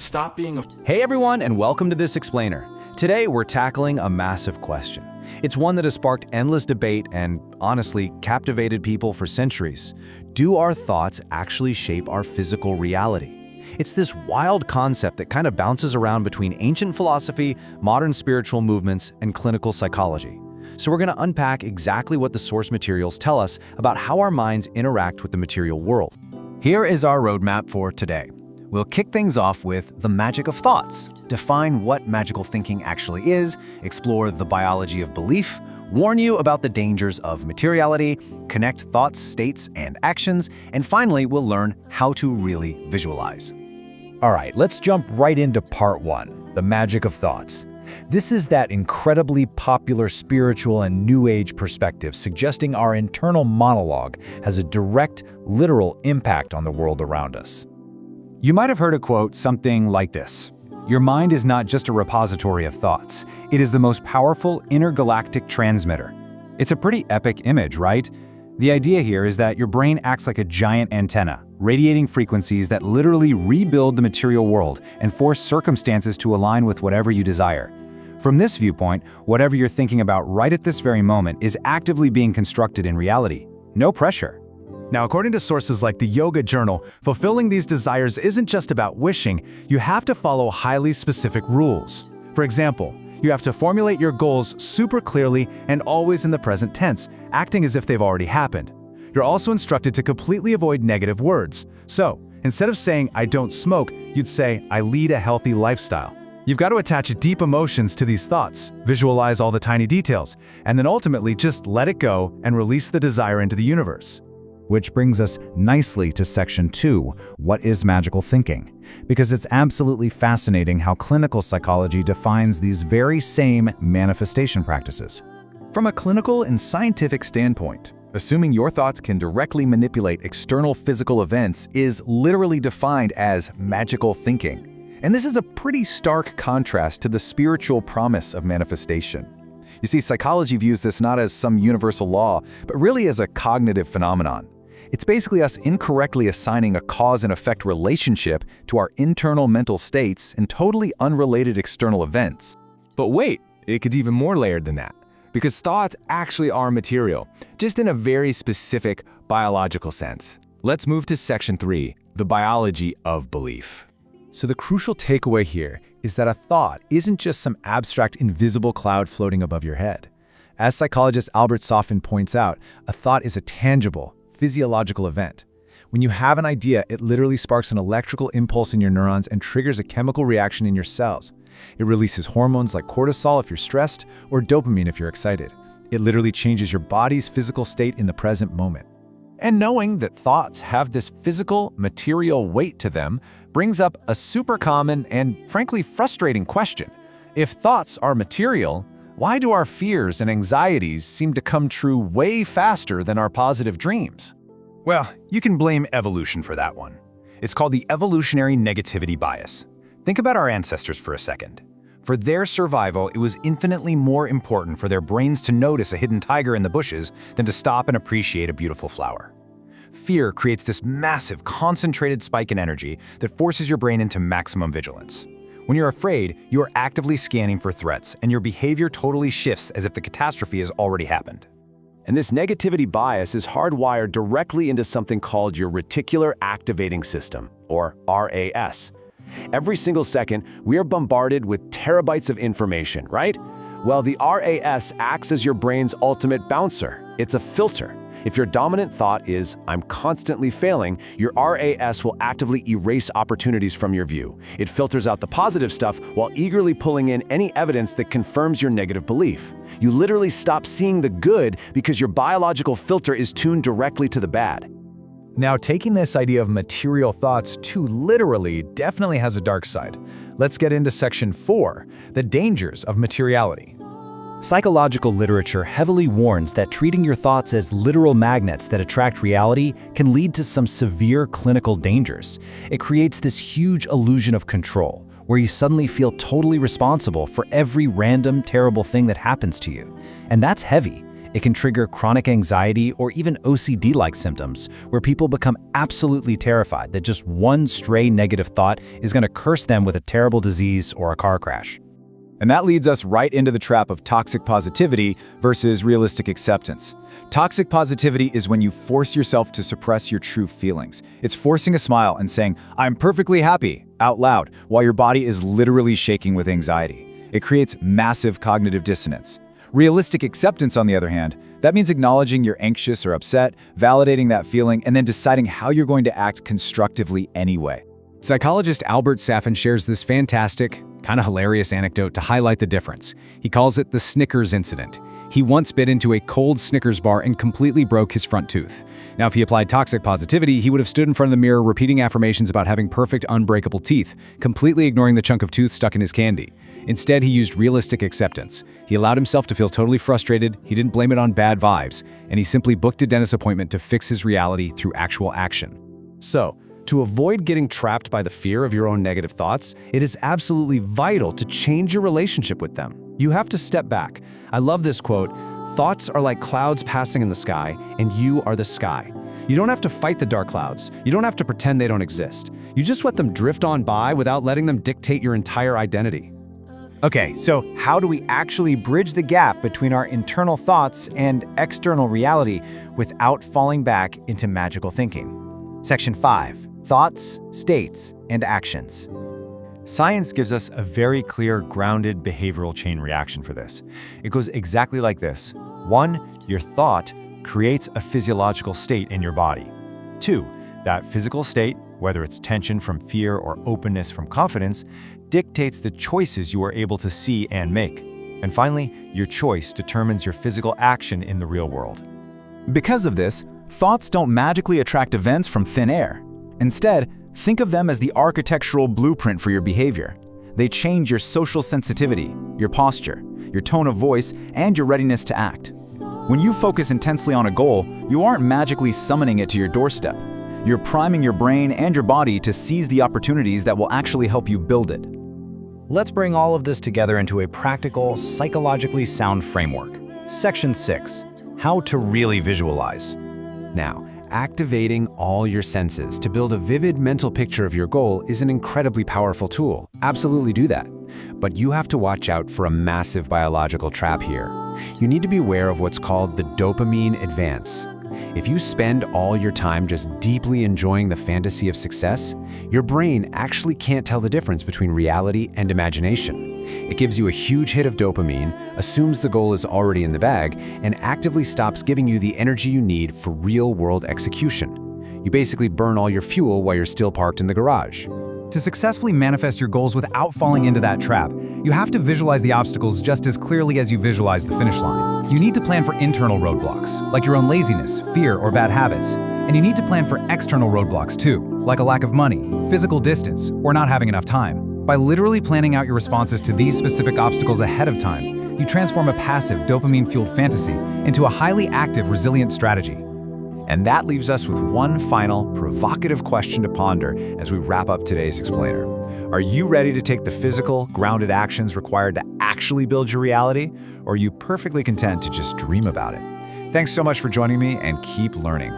Stop being a... Hey everyone, and welcome to This Explainer. Today we're tackling a massive question. It's one that has sparked endless debate and, honestly, captivated people for centuries. Do our thoughts actually shape our physical reality? It's this wild concept that kind of bounces around between ancient philosophy, modern spiritual movements, and clinical psychology. So we're going to unpack exactly what the source materials tell us about how our minds interact with the material world. Here is our roadmap for today. We'll kick things off with the magic of thoughts, define what magical thinking actually is, explore the biology of belief, warn you about the dangers of materiality, connect thoughts, states, and actions, and finally, we'll learn how to really visualize. All right, let's jump right into part one, the magic of thoughts. This is that incredibly popular spiritual and New Age perspective suggesting our internal monologue has a direct, literal impact on the world around us. You might have heard a quote something like this: "Your mind is not just a repository of thoughts, it is the most powerful intergalactic transmitter." It's a pretty epic image, right? The idea here is that your brain acts like a giant antenna, radiating frequencies that literally rebuild the material world and force circumstances to align with whatever you desire. From this viewpoint, whatever you're thinking about right at this very moment is actively being constructed in reality. No pressure. Now, according to sources like the Yoga Journal, fulfilling these desires isn't just about wishing, you have to follow highly specific rules. For example, you have to formulate your goals super clearly and always in the present tense, acting as if they've already happened. You're also instructed to completely avoid negative words. So, instead of saying, "I don't smoke," you'd say, "I lead a healthy lifestyle." You've got to attach deep emotions to these thoughts, visualize all the tiny details, and then ultimately just let it go and release the desire into the universe. Which brings us nicely to section 2, what is magical thinking? Because it's absolutely fascinating how clinical psychology defines these very same manifestation practices. From a clinical and scientific standpoint, assuming your thoughts can directly manipulate external physical events is literally defined as magical thinking. And this is a pretty stark contrast to the spiritual promise of manifestation. You see, psychology views this not as some universal law, but really as a cognitive phenomenon. It's basically us incorrectly assigning a cause and effect relationship to our internal mental states and totally unrelated external events. But wait, it gets even more layered than that, because thoughts actually are material, just in a very specific biological sense. Let's move to section 3, the biology of belief. So the crucial takeaway here is that a thought isn't just some abstract invisible cloud floating above your head. As psychologist Albert Soffin points out, a thought is a tangible, physiological event. When you have an idea, it literally sparks an electrical impulse in your neurons and triggers a chemical reaction in your cells. It releases hormones like cortisol if you're stressed, or dopamine if you're excited. It literally changes your body's physical state in the present moment. And knowing that thoughts have this physical, material weight to them brings up a super common and frankly frustrating question. If thoughts are material, why do our fears and anxieties seem to come true way faster than our positive dreams? Well, you can blame evolution for that one. It's called the evolutionary negativity bias. Think about our ancestors for a second. For their survival, it was infinitely more important for their brains to notice a hidden tiger in the bushes than to stop and appreciate a beautiful flower. Fear creates this massive, concentrated spike in energy that forces your brain into maximum vigilance. When you're afraid, you are actively scanning for threats, and your behavior totally shifts as if the catastrophe has already happened. And this negativity bias is hardwired directly into something called your reticular activating system, or RAS. Every single second, we are bombarded with terabytes of information, right? Well, the RAS acts as your brain's ultimate bouncer. It's a filter. If your dominant thought is, "I'm constantly failing," your RAS will actively erase opportunities from your view. It filters out the positive stuff while eagerly pulling in any evidence that confirms your negative belief. You literally stop seeing the good because your biological filter is tuned directly to the bad. Now, taking this idea of material thoughts too literally definitely has a dark side. Let's get into section 4, the dangers of materiality. Psychological literature heavily warns that treating your thoughts as literal magnets that attract reality can lead to some severe clinical dangers. It creates this huge illusion of control, where you suddenly feel totally responsible for every random, terrible thing that happens to you. And that's heavy. It can trigger chronic anxiety or even OCD-like symptoms, where people become absolutely terrified that just one stray negative thought is going to curse them with a terrible disease or a car crash. And that leads us right into the trap of toxic positivity versus realistic acceptance. Toxic positivity is when you force yourself to suppress your true feelings. It's forcing a smile and saying, "I'm perfectly happy," out loud, while your body is literally shaking with anxiety. It creates massive cognitive dissonance. Realistic acceptance, on the other hand, that means acknowledging you're anxious or upset, validating that feeling, and then deciding how you're going to act constructively anyway. Psychologist Albert Safin shares this fantastic, kind of hilarious anecdote to highlight the difference. He calls it the Snickers incident. He once bit into a cold Snickers bar and completely broke his front tooth. Now, if he applied toxic positivity, he would have stood in front of the mirror repeating affirmations about having perfect, unbreakable teeth, completely ignoring the chunk of tooth stuck in his candy. Instead, he used realistic acceptance. He allowed himself to feel totally frustrated, he didn't blame it on bad vibes, and he simply booked a dentist appointment to fix his reality through actual action. So, to avoid getting trapped by the fear of your own negative thoughts, it is absolutely vital to change your relationship with them. You have to step back. I love this quote, "Thoughts are like clouds passing in the sky, and you are the sky." You don't have to fight the dark clouds. You don't have to pretend they don't exist. You just let them drift on by without letting them dictate your entire identity. Okay, so how do we actually bridge the gap between our internal thoughts and external reality without falling back into magical thinking? Section 5. Thoughts, states, and actions. Science gives us a very clear, grounded behavioral chain reaction for this. It goes exactly like this. 1. Your thought creates a physiological state in your body. 2. That physical state, whether it's tension from fear or openness from confidence, dictates the choices you are able to see and make. And finally, your choice determines your physical action in the real world. Because of this, thoughts don't magically attract events from thin air. Instead, think of them as the architectural blueprint for your behavior. They change your social sensitivity, your posture, your tone of voice, and your readiness to act. When you focus intensely on a goal, you aren't magically summoning it to your doorstep. You're priming your brain and your body to seize the opportunities that will actually help you build it. Let's bring all of this together into a practical, psychologically sound framework. Section 6. How to really visualize. Now, activating all your senses to build a vivid mental picture of your goal is an incredibly powerful tool. Absolutely do that. But you have to watch out for a massive biological trap here. You need to be aware of what's called the dopamine advance. If you spend all your time just deeply enjoying the fantasy of success, your brain actually can't tell the difference between reality and imagination. It gives you a huge hit of dopamine, assumes the goal is already in the bag, and actively stops giving you the energy you need for real-world execution. You basically burn all your fuel while you're still parked in the garage. To successfully manifest your goals without falling into that trap, you have to visualize the obstacles just as clearly as you visualize the finish line. You need to plan for internal roadblocks, like your own laziness, fear, or bad habits. And you need to plan for external roadblocks too, like a lack of money, physical distance, or not having enough time. By literally planning out your responses to these specific obstacles ahead of time, you transform a passive, dopamine-fueled fantasy into a highly active, resilient strategy. And that leaves us with one final, provocative question to ponder as we wrap up today's explainer. Are you ready to take the physical, grounded actions required to actually build your reality? Or are you perfectly content to just dream about it? Thanks so much for joining me, and keep learning.